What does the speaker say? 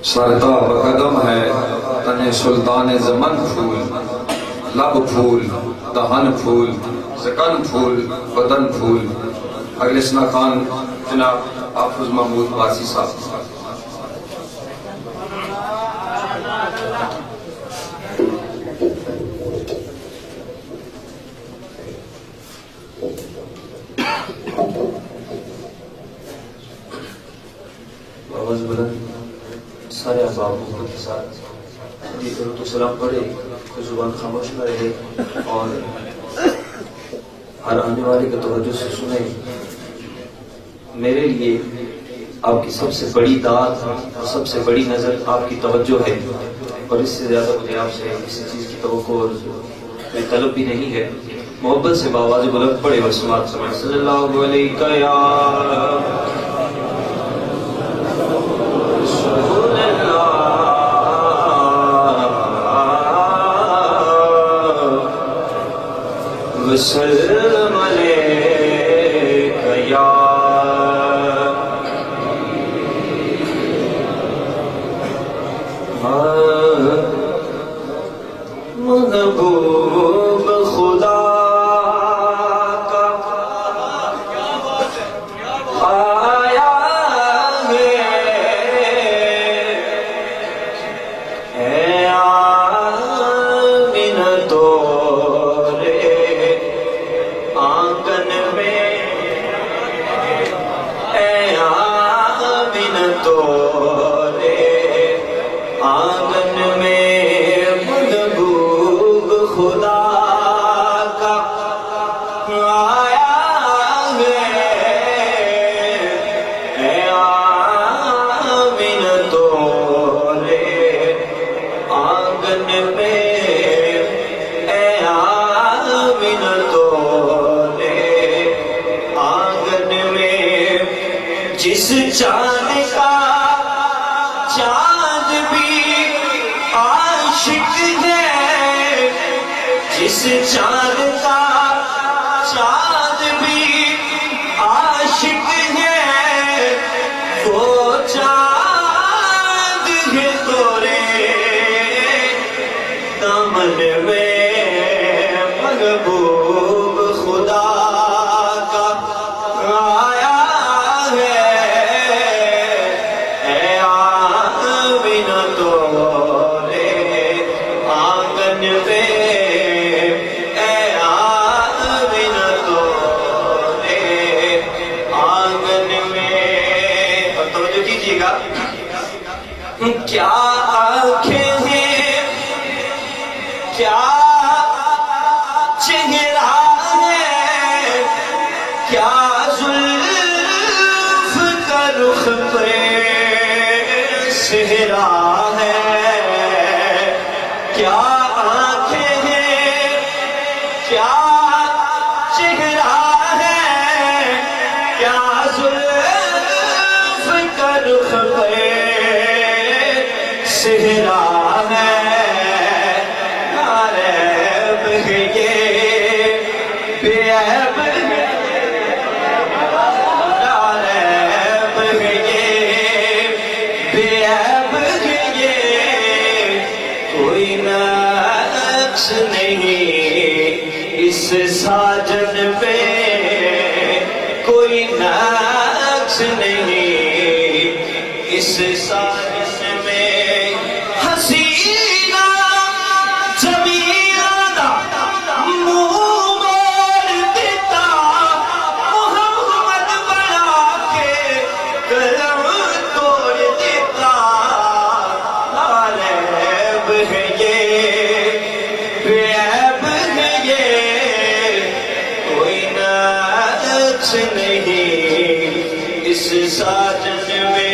سرتا بقدم ہے تن سلطان زمن پھول، لب پھول دہن پھول زکن پھول بدن پھول۔ اگلے سنا خان جناب حافظ محمود باسی صاحب۔ آواز بلند، سارے احبابوں کے ساتھ درود و سلام پڑھے، کوئی زبان خاموش نہ رہے اور ہر آنے والے کا توجہ سے سنے۔ میرے لیے آپ کی سب سے بڑی داد اور سب سے بڑی نظر آپ کی توجہ ہے، اور اس سے زیادہ مجھے آپ سے کسی چیز کی توقع اور کوئی طلب بھی نہیں ہے۔ محبت سے بآواز بلند پڑھے وسمات سمجھ صلی اللہ علیہ یا وسلم علیک یا محبوب خدا کا آیا ہے آمین تو جس چاند کا چاند بھی عاشق ہے، جس چاند کا چاند بھی عاشق ہے، وہ چاند ہے تورے دامن میں محبوب خدا کا آیا کیا آنکھیں ہیں، کیا چہرہ ہے، کیا زلف کا رخ پہ صحرا ہے، کیا آنکھیں ہیں، کیا چہرہ ہے، کیا زلف کا رخ پہ صحرا ہے، ناریب ہے یہ بے عیب ہے، ناریب ہے یہ بے عیب ہے یہ، کوئی نقص نہیں اس ساجن پہ، کوئی نقص نہیں اس ساجن میں، حسینہ جمیلہ منہ موڑ دیتا، محمد بنا کے قلم توڑ دیتا، ناریب ہے یہ بے عیب ہے یہ، کوئی نقص نہیں اس ساجن میں۔